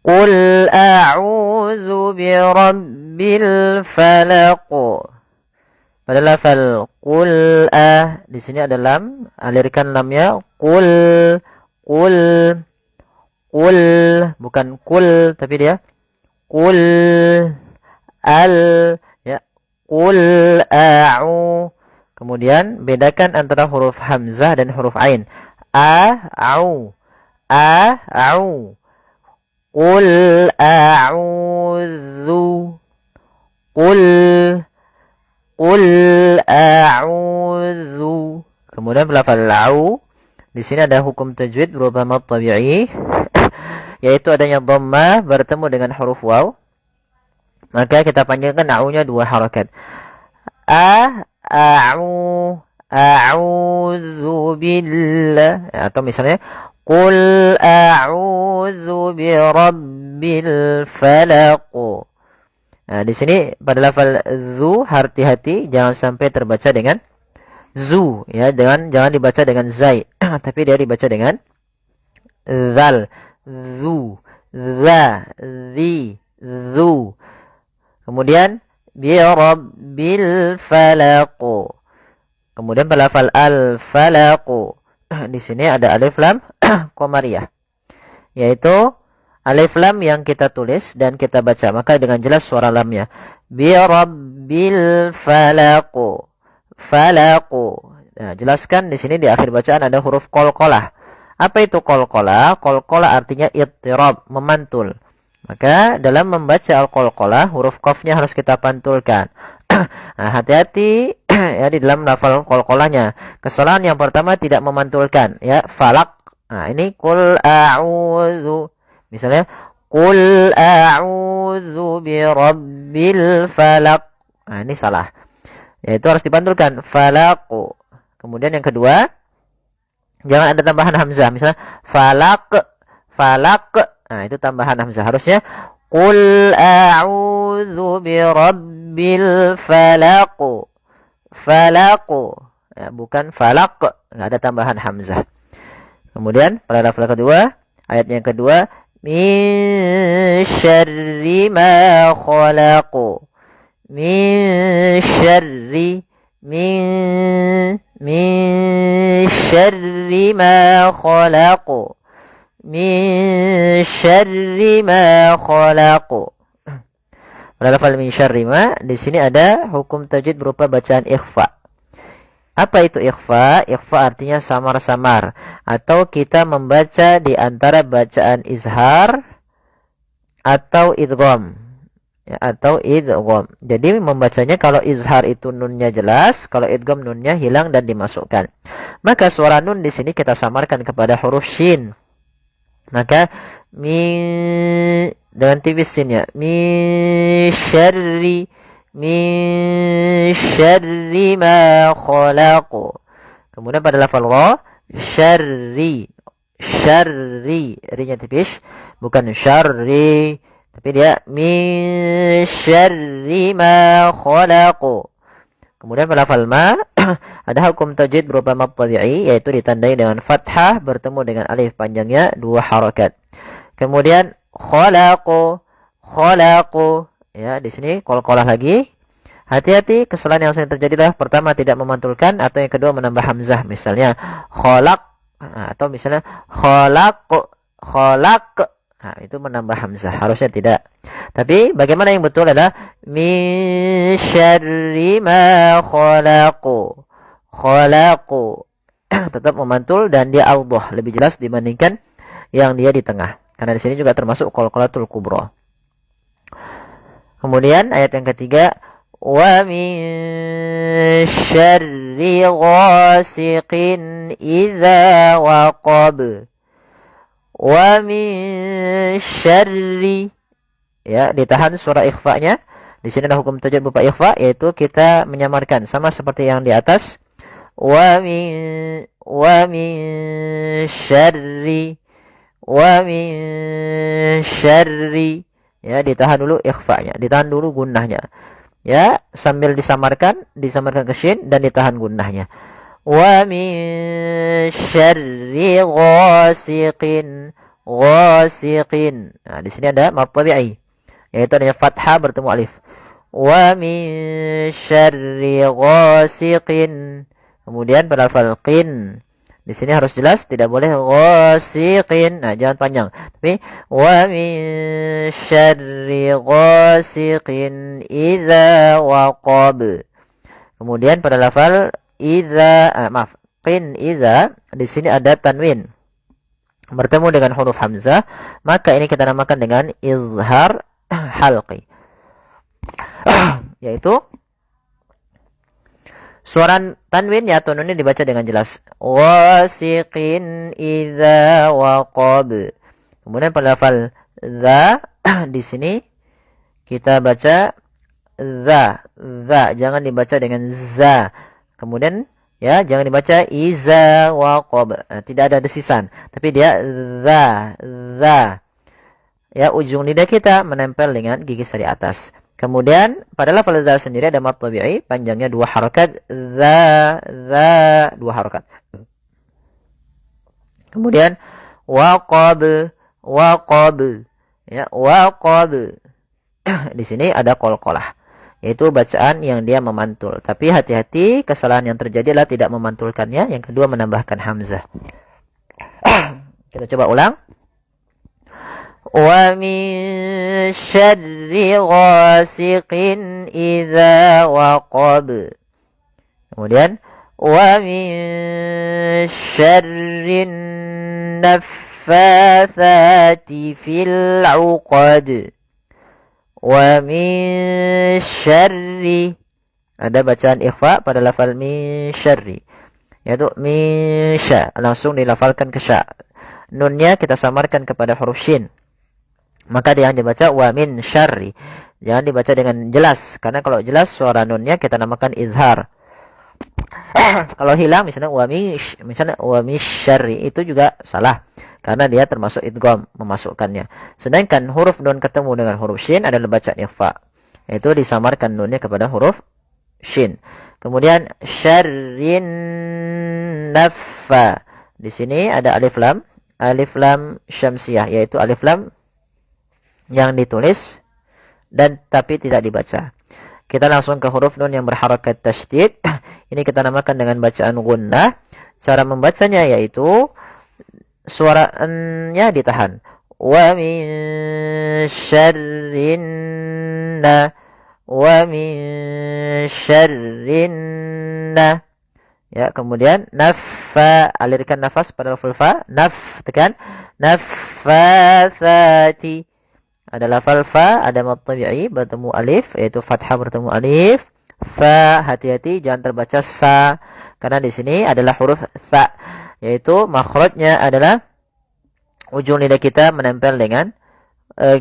Qul a'udzu birabbil falaq. Pada lafal qul di sini ada lam, alirkan lamnya. Qul bukan kul tapi dia qul al ya. Qul a'u. Kemudian bedakan antara huruf hamzah dan huruf ain. A'u. Qul a'udzu. Qul a'udzu. Kemudian lafal a'u di sini ada hukum tajwid berupa mad tabi'i, yaitu adanya dhammah bertemu dengan huruf waw. Maka kita panjangkan a'u-nya 2 harakat. A'udzu billah, atau misalnya qul a'udzu birabbil falaq. Nah, di sini pada lafal zu hati-hati jangan sampai terbaca dengan zu ya, jangan dibaca dengan zai tapi dia dibaca dengan zal. Zu, za, zi, zu. Kemudian bi rabbil falaq. Kemudian pada lafal al falaq di sini ada alif lam qamariyah, yaitu alif lam yang kita tulis dan kita baca, maka dengan jelas suara lamnya. Bi rabbil falaq. Nah, jelaskan di sini di akhir bacaan ada huruf qalqalah. Apa itu qalqalah? Qalqalah artinya ittirab, memantul. Maka dalam membaca al-qalqalah huruf qafnya harus kita pantulkan. Nah, hati-hati ya di dalam lafal qalqalahnya. Kesalahan yang pertama tidak memantulkan ya, falak. Nah, ini qul a'udzu. Misalnya qul a'udzu birabbil falaq. Nah, ini salah. Yaitu harus dipantulkan falaq. Kemudian yang kedua, jangan ada tambahan hamzah. Misalnya falaq. Nah, itu tambahan hamzah. Harusnya qul a'udzu birabbil falaq. Ya, bukan falaq. Enggak ada tambahan hamzah. Kemudian pada lafal kedua, ayat yang kedua, min syarri ma khalaq. Min syarri ma khalaq. Min syarri ma khalaq. Pada lafal min syarri ma di sini ada hukum tajwid berupa bacaan ikhfa. Apa itu ikhfa? Ikhfa artinya samar-samar, atau kita membaca di antara bacaan izhar atau idgham. Ya, atau idgham. Jadi membacanya kalau izhar itu nunnya jelas, kalau idgham nunnya hilang dan dimasukkan. Maka suara nun di sini kita samarkan kepada huruf shin. Maka dengan tipis sinnya. Min syarri ma khalaq. Kemudian pada lafal ra, syarri. Rinya tipis, bukan syarri, tapi dia min syarri ma khalaq. Kemudian pada lafal ma ada hukum tajwid berupa mad tabi'i, yaitu ditandai dengan fathah bertemu dengan alif panjangnya 2 harakat. Kemudian khalaq. Ya, di sini qalqalah lagi. Hati-hati, kesalahan yang sering terjadi adalah pertama tidak memantulkan, atau yang kedua menambah hamzah. Misalnya khalaq, atau misalnya khalaq. Nah, itu menambah hamzah. Harusnya tidak. Tapi bagaimana yang betul adalah min syarri ma khalaq. Tetap memantul dan dia awdah, lebih jelas dibandingkan yang dia di tengah. Karena di sini juga termasuk qalqalatul kubra. Kemudian ayat yang ketiga, wa min syarri ghasiqin idza waqab. Wa min syarri, ya, ditahan suara ikhfa-nya. Di sini ada hukum tajwid berupa ikhfa, yaitu kita menyamarkan sama seperti yang di atas. Wa min syarri. Ya, ditahan dulu ikhfa-nya, ditahan dulu gunnahnya. Ya, sambil disamarkan ke shin dan ditahan gunnahnya. Wa min syarri ghasiqin. ghasiqin. Nah, di sini ada mad tabi'i, yaitu adanya fathah bertemu alif. Wa min syarri ghasiqin. Kemudian pada lafal qin, di sini harus jelas, tidak boleh ghasiqin. Nah, jangan panjang. Tapi wa min syarri ghasiqin idza waqab. Kemudian pada lafal qin idza, di sini ada tanwin bertemu dengan huruf hamzah, maka ini kita namakan dengan izhar halqi. Yaitu suara tanwin ya, atau nunnya dibaca dengan jelas. Wasiqin idza waqab. Kemudian pada lafal za, di sini kita baca za, jangan dibaca dengan za. Kemudian ya, jangan dibaca iza waqab. Tidak ada desisan, tapi dia za. Ya, ujung lidah kita menempel dengan gigi sari atas. Kemudian pada lafal za sendiri ada mad tabi'i, panjangnya 2 harakat, za 2 harakat. Kemudian waqab, ya, waqab. Di sini ada qalqalah, yaitu bacaan yang dia memantul. Tapi hati-hati, kesalahan yang terjadi adalah tidak memantulkannya. Yang kedua, menambahkan hamzah. Kita coba ulang. Wa min syarri ghasiqin idza waqab. Kemudian wa min syarrin naffatsati fil 'uqad. Wa min syarri, ada bacaan ikhfa pada lafal min syarri, yaitu min sya, langsung dilafalkan ke sya. Nunnya kita samarkan kepada huruf shin, maka dia hanya dibaca wa min syarri. Jangan dibaca dengan jelas, karena kalau jelas suara nunnya kita namakan izhar. Kalau hilang misalnya wa min syarri, itu juga salah, karena dia termasuk idgham, memasukkannya. Sedangkan huruf nun ketemu dengan huruf shin adalah bacaan ikhfa, yaitu disamarkan nunnya kepada huruf shin. Kemudian syarrin naffa, di sini ada alif lam syamsiyah, yaitu alif lam yang ditulis dan tapi tidak dibaca. Kita langsung ke huruf nun yang berharakat tasydid. Ini kita namakan dengan bacaan gunnah. Cara membacanya yaitu suara n-nya ditahan. Wa min syarrinna, wa min syarrinna. Ya, kemudian naffa, alirkan nafas pada lafal fa, tekan, naffatsati. Ada lafal fa, ada mad tabi'i bertemu alif, yaitu fathah bertemu alif. Fa, hati-hati jangan terbaca sa, karena di sini adalah huruf sa, yaitu makhrajnya adalah ujung lidah kita menempel dengan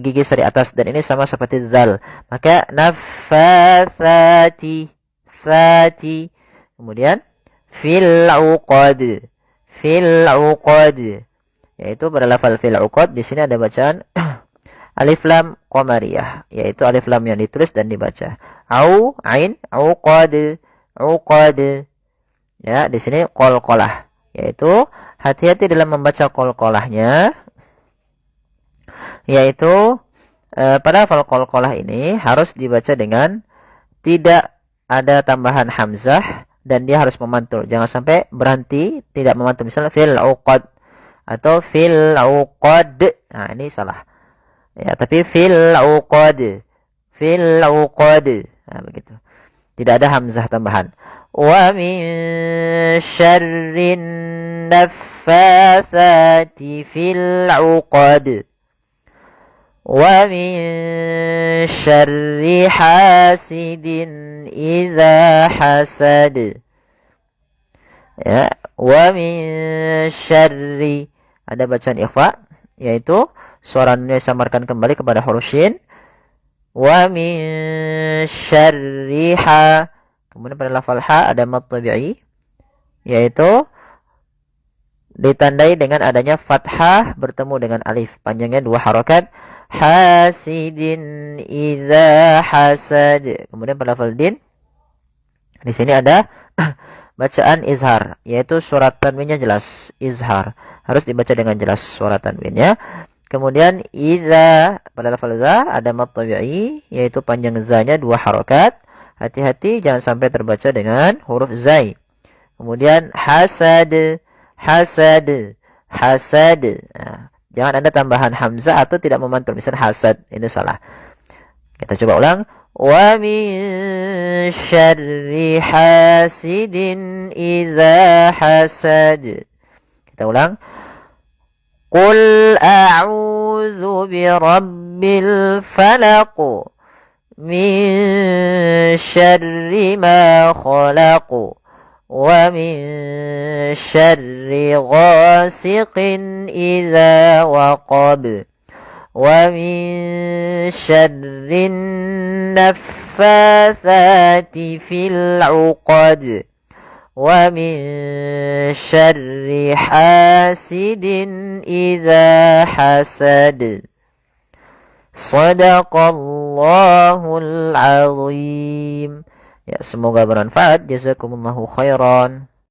gigi sari atas, dan ini sama seperti zal. Maka naffatsati, tsati. Kemudian fil 'uqad, yaitu pada lafal fil 'uqad, di sini ada bacaan alif lam qamariyah, yaitu alif lam yang ditulis dan dibaca. Au, ain, uqad. Ya, di sini qalqalah, yaitu hati-hati dalam membaca qalqalahnya, yaitu pada lafal qalqalah ini harus dibaca dengan tidak ada tambahan hamzah dan dia harus memantul. Jangan sampai berhenti tidak memantul. Misalnya fil 'uqad atau fil 'uqad. Nah, ini salah. Ya, tapi fil 'uqad. Nah, begitu. Tidak ada hamzah tambahan. Wa min syarrin naffatsati fil 'uqad. Wa min syarri hasidin idza hasad. Ya, wa min syarri, ada bacaan ikhfa, yaitu suara nunnya disamarkan kembali kepada huruf shin. Wa min syarriha. Kemudian pada lafal ha ada mad tabi'i, yaitu ditandai dengan adanya fathah bertemu dengan alif, panjangnya 2 harakat. Hasidin idza hasad. Kemudian pada lafal din, di sini ada bacaan izhar, yaitu suara tanwinnya jelas, izhar. Harus dibaca dengan jelas suara tanwinnya. Kemudian idza, pada lafal za ada mad tabi'i, yaitu panjang za-nya 2 harokat. Hati-hati jangan sampai terbaca dengan huruf zai. Kemudian hasad, hasad, hasad. Nah, jangan ada tambahan hamzah atau tidak memantul. Misalnya hasad, ini salah. Kita coba ulang. Wa min syarri hasidin idza hasad. Kita ulang. Qul a'udzu birabbil falaq min syarri ma khalaq wa min syarri ghasiqin idza waqab wa min syarri naffatsati fil 'uqad wa min syarri hasidin idza hasad. Shadaqallahul azim. Ya, semoga bermanfaat. Jazakumullahu khairan.